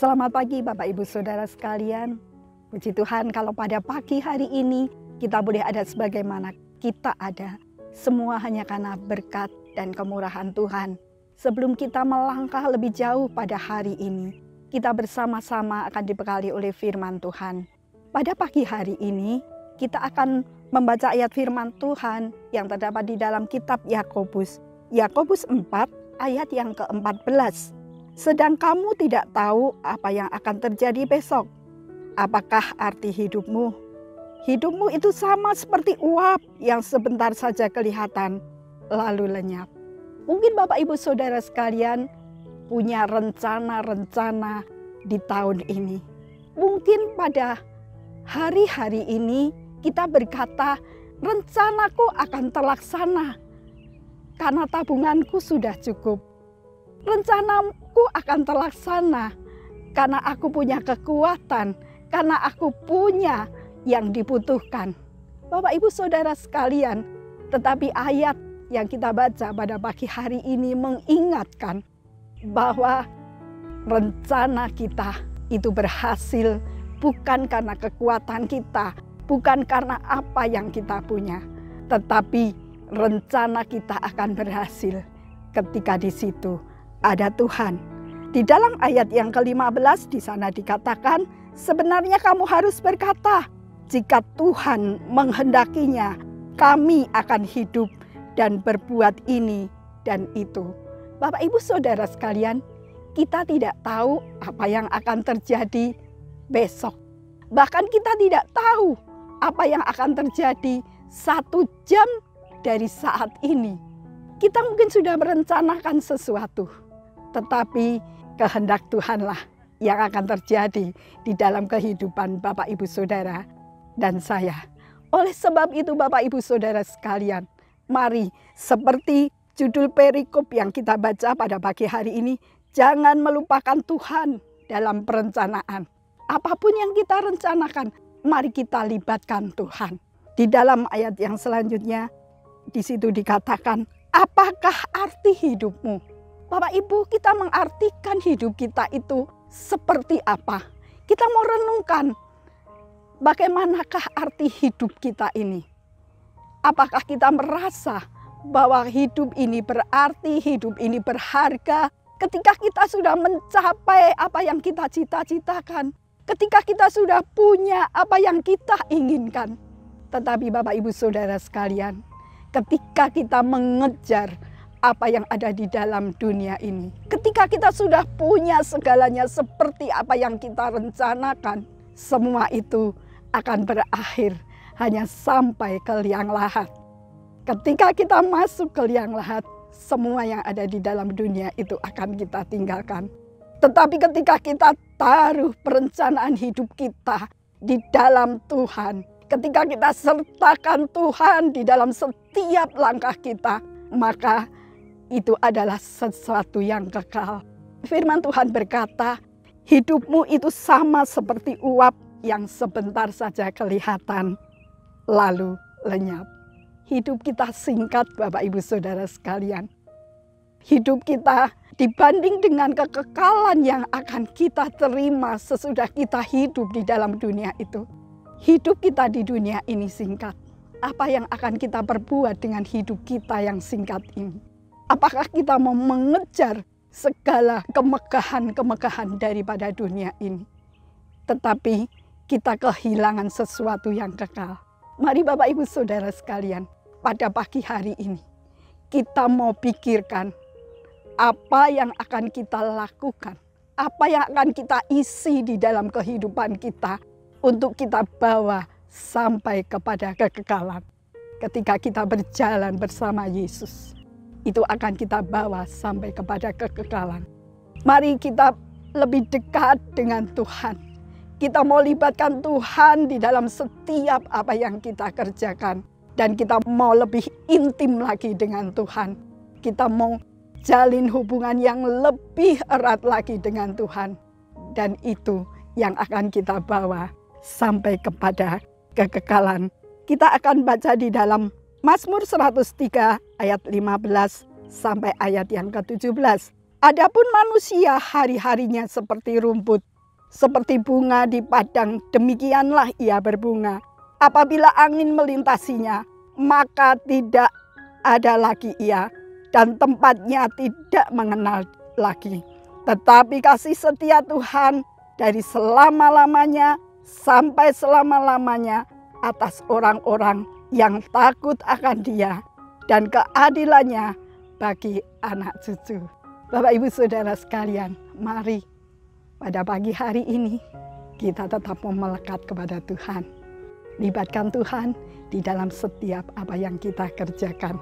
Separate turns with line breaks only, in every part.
Selamat pagi Bapak Ibu Saudara sekalian. Puji Tuhan kalau pada pagi hari ini kita boleh ada sebagaimana kita ada. Semua hanya karena berkat dan kemurahan Tuhan. Sebelum kita melangkah lebih jauh pada hari ini, kita bersama-sama akan dibekali oleh firman Tuhan. Pada pagi hari ini kita akan membaca ayat firman Tuhan yang terdapat di dalam kitab Yakobus. Yakobus 4 ayat yang ke-14. Sedang kamu tidak tahu apa yang akan terjadi besok. Apakah arti hidupmu? Hidupmu itu sama seperti uap yang sebentar saja kelihatan, lalu lenyap. Mungkin Bapak Ibu Saudara sekalian punya rencana-rencana di tahun ini. Mungkin pada hari-hari ini kita berkata, rencanaku akan terlaksana karena tabunganku sudah cukup. Rencanaku akan terlaksana karena aku punya kekuatan, karena aku punya yang dibutuhkan. Bapak Ibu Saudara sekalian, tetapi ayat yang kita baca pada pagi hari ini mengingatkan bahwa rencana kita itu berhasil bukan karena kekuatan kita, bukan karena apa yang kita punya, tetapi rencana kita akan berhasil ketika di situ ada Tuhan. Di dalam ayat yang ke-15 di sana dikatakan, sebenarnya kamu harus berkata, jika Tuhan menghendakinya, kami akan hidup dan berbuat ini dan itu. Bapak Ibu Saudara sekalian, kita tidak tahu apa yang akan terjadi besok. Bahkan kita tidak tahu apa yang akan terjadi 1 jam dari saat ini. Kita mungkin sudah merencanakan sesuatu, tetapi kehendak Tuhanlah yang akan terjadi di dalam kehidupan Bapak Ibu Saudara dan saya. Oleh sebab itu Bapak Ibu Saudara sekalian, mari seperti judul perikop yang kita baca pada pagi hari ini, jangan melupakan Tuhan dalam perencanaan. Apapun yang kita rencanakan, mari kita libatkan Tuhan. Di dalam ayat yang selanjutnya, di situ dikatakan, apakah arti hidupmu? Bapak Ibu, kita mengartikan hidup kita itu seperti apa? Kita mau renungkan bagaimanakah arti hidup kita ini? Apakah kita merasa bahwa hidup ini berarti, hidup ini berharga ketika kita sudah mencapai apa yang kita cita-citakan, ketika kita sudah punya apa yang kita inginkan? Tetapi Bapak Ibu Saudara sekalian, ketika kita mengejar apa yang ada di dalam dunia ini, ketika kita sudah punya segalanya seperti apa yang kita rencanakan, semua itu akan berakhir hanya sampai ke liang lahat. Ketika kita masuk ke liang lahat, semua yang ada di dalam dunia itu akan kita tinggalkan. Tetapi ketika kita taruh perencanaan hidup kita di dalam Tuhan, ketika kita sertakan Tuhan di dalam setiap langkah kita, maka itu adalah sesuatu yang kekal. Firman Tuhan berkata, hidupmu itu sama seperti uap yang sebentar saja kelihatan, lalu lenyap. Hidup kita singkat Bapak Ibu Saudara sekalian. Hidup kita dibanding dengan kekekalan yang akan kita terima sesudah kita hidup di dalam dunia itu. Hidup kita di dunia ini singkat. Apa yang akan kita perbuat dengan hidup kita yang singkat ini? Apakah kita mau mengejar segala kemegahan-kemegahan daripada dunia ini? Tetapi kita kehilangan sesuatu yang kekal. Mari Bapak Ibu Saudara sekalian, pada pagi hari ini kita mau pikirkan apa yang akan kita lakukan, apa yang akan kita isi di dalam kehidupan kita untuk kita bawa sampai kepada kekekalan. Ketika kita berjalan bersama Yesus, itu akan kita bawa sampai kepada kekekalan. Mari kita lebih dekat dengan Tuhan. Kita mau libatkan Tuhan di dalam setiap apa yang kita kerjakan. Dan kita mau lebih intim lagi dengan Tuhan. Kita mau jalin hubungan yang lebih erat lagi dengan Tuhan. Dan itu yang akan kita bawa sampai kepada kekekalan. Kita akan baca di dalam Mazmur 103 ayat 15 sampai ayat yang ke-17. Adapun manusia hari-harinya seperti rumput, Seperti bunga di padang, demikianlah ia berbunga. Apabila angin melintasinya, maka tidak ada lagi ia, dan tempatnya tidak mengenal lagi. Tetapi kasih setia Tuhan dari selama-lamanya sampai selama-lamanya atas orang-orang yang takut akan Dia, dan keadilannya bagi anak cucu. Bapak Ibu Saudara sekalian, mari pada pagi hari ini kita tetap melekat kepada Tuhan. Libatkan Tuhan di dalam setiap apa yang kita kerjakan.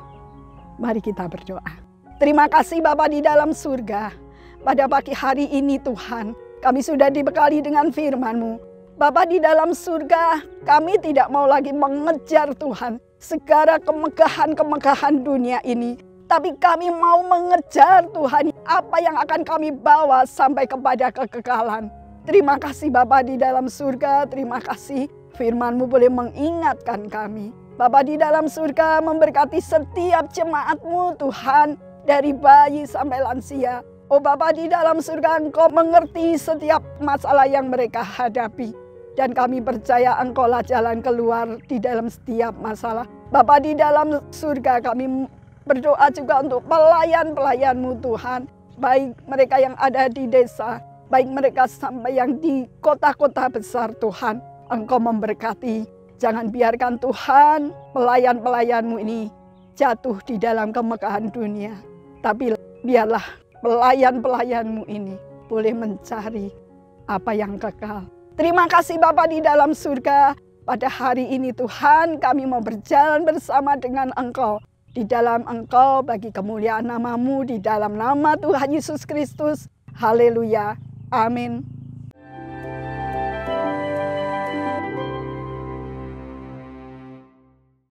Mari kita berdoa. Terima kasih Bapa di dalam surga. Pada pagi hari ini Tuhan, kami sudah dibekali dengan firman-Mu. Bapa di dalam surga, kami tidak mau lagi mengejar Tuhan segala kemegahan-kemegahan dunia ini. Tapi kami mau mengejar Tuhan apa yang akan kami bawa sampai kepada kekekalan. Terima kasih Bapa di dalam surga, terima kasih firman-Mu boleh mengingatkan kami. Bapa di dalam surga memberkati setiap jemaat-Mu Tuhan, dari bayi sampai lansia. Oh Bapa di dalam surga, Engkau mengerti setiap masalah yang mereka hadapi. Dan kami percaya Engkaulah jalan keluar di dalam setiap masalah. Bapa di dalam surga, kami berdoa juga untuk pelayan-pelayan-Mu Tuhan. Baik mereka yang ada di desa, baik mereka sampai yang di kota-kota besar Tuhan. Engkau memberkati. Jangan biarkan Tuhan pelayan-pelayan-Mu ini jatuh di dalam kemegahan dunia. Tapi biarlah pelayan-pelayan-Mu ini boleh mencari apa yang kekal. Terima kasih Bapa di dalam surga. Pada hari ini Tuhan, kami mau berjalan bersama dengan Engkau. Di dalam Engkau bagi kemuliaan nama-Mu, di dalam nama Tuhan Yesus Kristus. Haleluya. Amin.